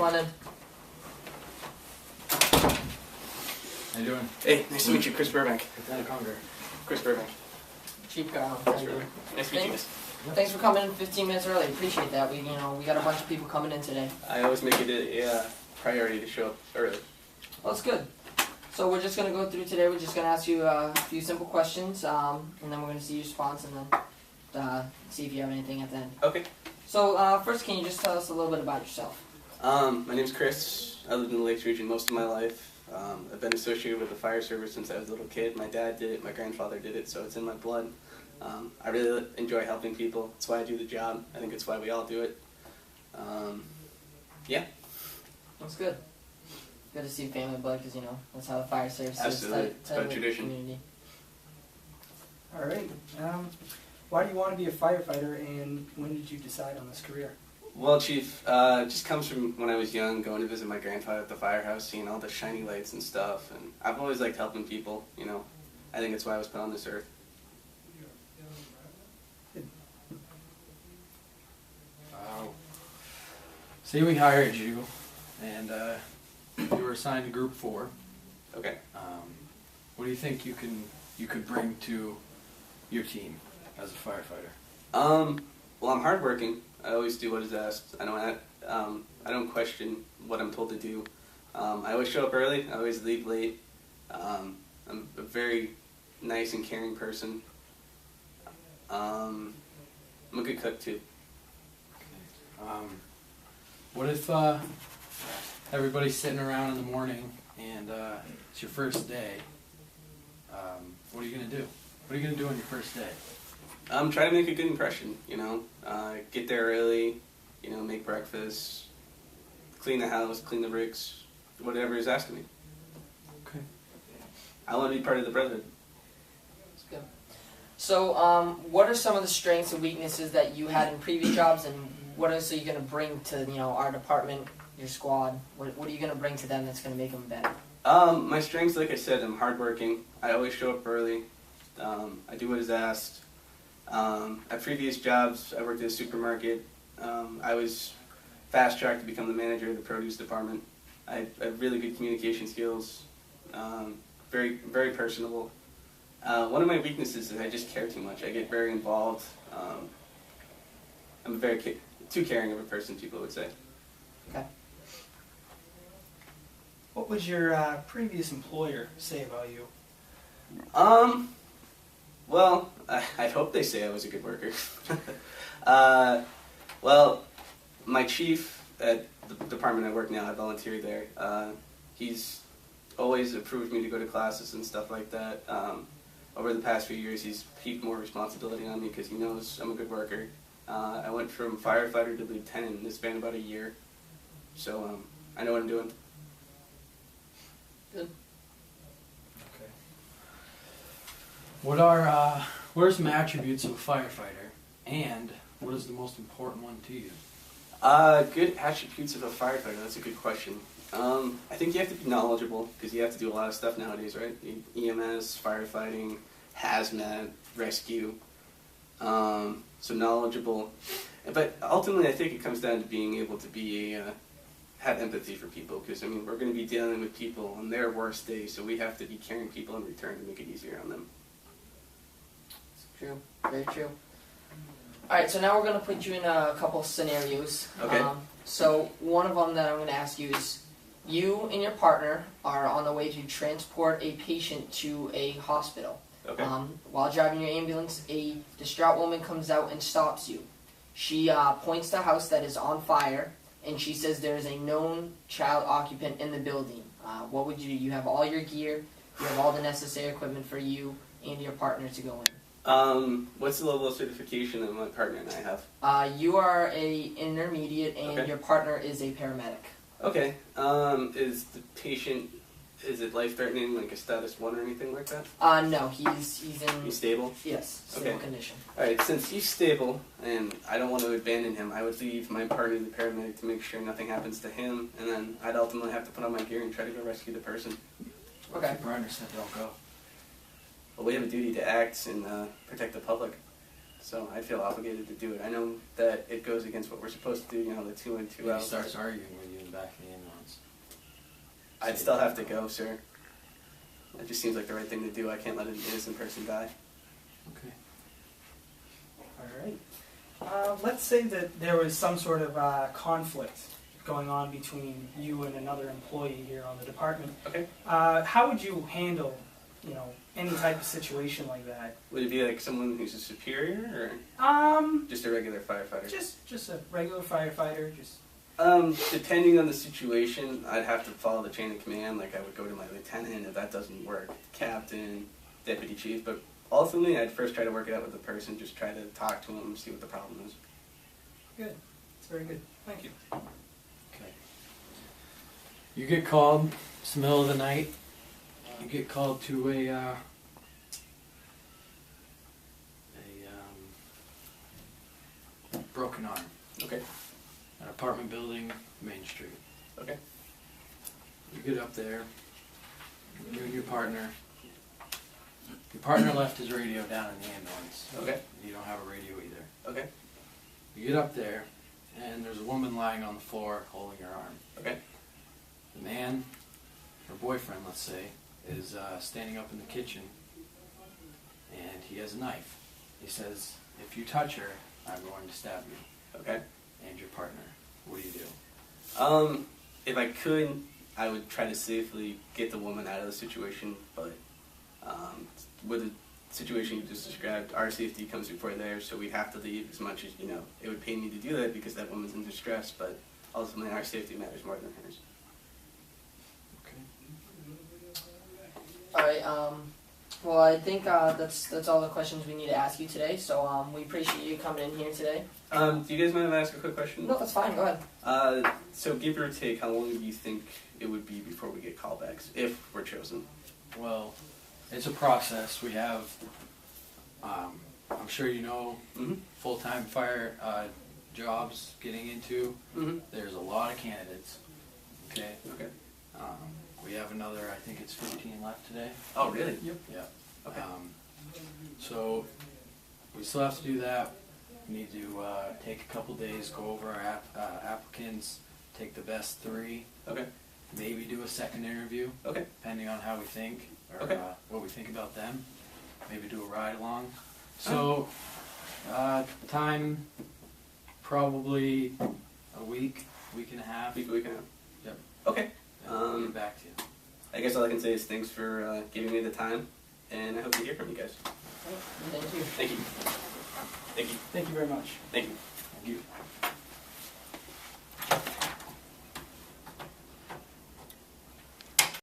come on in. How you doing? Hey, nice to meet you, Chris Burbank. Lieutenant Conger. Chris Burbank. Chief Carl. Nice to meet you guys. Thanks for coming in 15 minutes early. Appreciate that. We got a bunch of people coming in today. I always make it a priority to show up early. Well, that's good. So we're just gonna go through today. We're just gonna ask you a few simple questions, and then we're gonna see your response, and then see if you have anything at the end. Okay. So first, can you just tell us a little bit about yourself? My name's Chris. I lived in the Lakes region most of my life. I've been associated with the fire service since I was a little kid. My dad did it, my grandfather did it, so it's in my blood. I really enjoy helping people. That's why I do the job. I think it's why we all do it. Yeah. That's good. Good to see family blood, because that's how the fire service is. Absolutely. It's about tradition. Community. All right. Why do you want to be a firefighter, and when did you decide on this career? Well, Chief, it just comes from when I was young, going to visit my grandfather at the firehouse, seeing all the shiny lights and stuff, and I've always liked helping people, I think it's why I was put on this earth. Say we hired you, and you were assigned to Group 4. Okay. What do you think you could bring to your team as a firefighter? Well, I'm hardworking. I always do what is asked. I don't question what I'm told to do. I always show up early. I always leave late. I'm a very nice and caring person. I'm a good cook too. What if everybody's sitting around in the morning and it's your first day? What are you gonna do? What are you gonna do on your first day? Try to make a good impression. Get there early. Make breakfast, clean the house, clean the bricks, whatever is asked of me. Okay. I want to be part of the brotherhood. That's good. So, what are some of the strengths and weaknesses that you had in previous jobs, and what else are you going to bring to our department, your squad? What are you going to bring to them that's going to make them better? My strengths, like I said, I'm hardworking. I always show up early. I do what is asked. At previous jobs, I worked at a supermarket. I was fast-tracked to become the manager of the produce department. I have really good communication skills, very, very personable. One of my weaknesses is I just care too much. I get very involved. I'm too caring of a person, people would say. Okay. What would your previous employer say about you? Well, I hope they say I was a good worker. Well, my chief at the department I work now, I volunteer there. He's always approved me to go to classes and stuff like that. Over the past few years, he's heaped more responsibility on me because he knows I'm a good worker. I went from firefighter to lieutenant in this span about a year, so I know what I'm doing. Good. Okay. What are some attributes of a firefighter, and what is the most important one to you? Good attributes of a firefighter, that's a good question. I think you have to be knowledgeable, because you have to do a lot of stuff nowadays, right? EMS, firefighting, hazmat, rescue. So knowledgeable. But ultimately, I think it comes down to being able to have empathy for people, because, we're going to be dealing with people on their worst day, so we have to be caring people in return to make it easier on them. True. Very true. Alright, so now we're going to put you in a couple scenarios. Okay. So one of them that I'm going to ask you is, you and your partner are on the way to transport a patient to a hospital. Okay. While driving your ambulance, a distraught woman comes out and stops you. She points to a house that is on fire, and she says there is a known child occupant in the building. What would you do? You have all your gear, you have all the necessary equipment for you and your partner to go in. What's the level of certification that my partner and I have? You are an intermediate, and Okay. your partner is a paramedic. Okay. Is the patient, is it life-threatening, like a status 1 or anything like that? No, he's in... He's stable? Yes, stable Okay. condition. Alright, since he's stable, and I don't want to abandon him, I would leave my partner, the paramedic, to make sure nothing happens to him, and then I'd ultimately have to put on my gear and try to go rescue the person. What if your partner said don't go? But we have a duty to act and protect the public, so I feel obligated to do it. I know that it goes against what we're supposed to do, the 2 in, 2 He out. starts arguing with you in the back to the ambulance. I'd still have to go, sir. That just seems like the right thing to do. I can't let an innocent person die. Okay. All right. Let's say that there was some sort of conflict going on between you and another employee here on the department. Okay. How would you handle, any type of situation like that? Would it be like someone who's a superior or just a regular firefighter? Just a regular firefighter. Depending on the situation, I'd have to follow the chain of command. Like I would go to my lieutenant if that doesn't work, captain, deputy chief. But ultimately, I'd first try to work it out with the person. Just try to talk to them, see what the problem is. Good. That's very good. Thank you. Okay. You get called, it's the middle of the night. You get called to a broken arm. Okay. An apartment building, Main Street. Okay. You get up there, you and your partner. Your partner left his radio down in the ambulance. Okay. You don't have a radio either. Okay. You get up there, and there's a woman lying on the floor holding her arm. Okay. The man, her boyfriend, let's say, is standing up in the kitchen, and he has a knife. He says, "If you touch her, I'm going to stab you." Okay. And your partner. What do you do? If I could, I would try to safely get the woman out of the situation, but with the situation you just described, our safety comes before theirs, so we have to leave as much as, it would pain me to do that because that woman's in distress, but ultimately our safety matters more than hers. Okay. All right. Well, I think that's all the questions we need to ask you today. So we appreciate you coming in here today. Do you guys mind if I ask a quick question? No, that's fine. Go ahead. So give or take, how long do you think it would be before we get callbacks, if we're chosen? Well, it's a process. We have, I'm sure you know, Mm-hmm. full-time fire jobs getting into. Mm-hmm. There's a lot of candidates. Okay. Okay. We have another, I think it's 15 left today. Oh, really? Yep. Yeah. Okay. So we still have to do that. We need to take a couple days, go over our applicants, take the best 3, Okay. maybe do a second interview, Okay. depending on how we think or Okay. what we think about them. Maybe do a ride along. So time probably a week and a half. Week and a half? Yep. Okay. And we'll get back to you. I guess all I can say is thanks for giving me the time, and I hope to hear from you guys. Thank you. Thank you. Thank you. Thank you very much. Thank you. Thank you.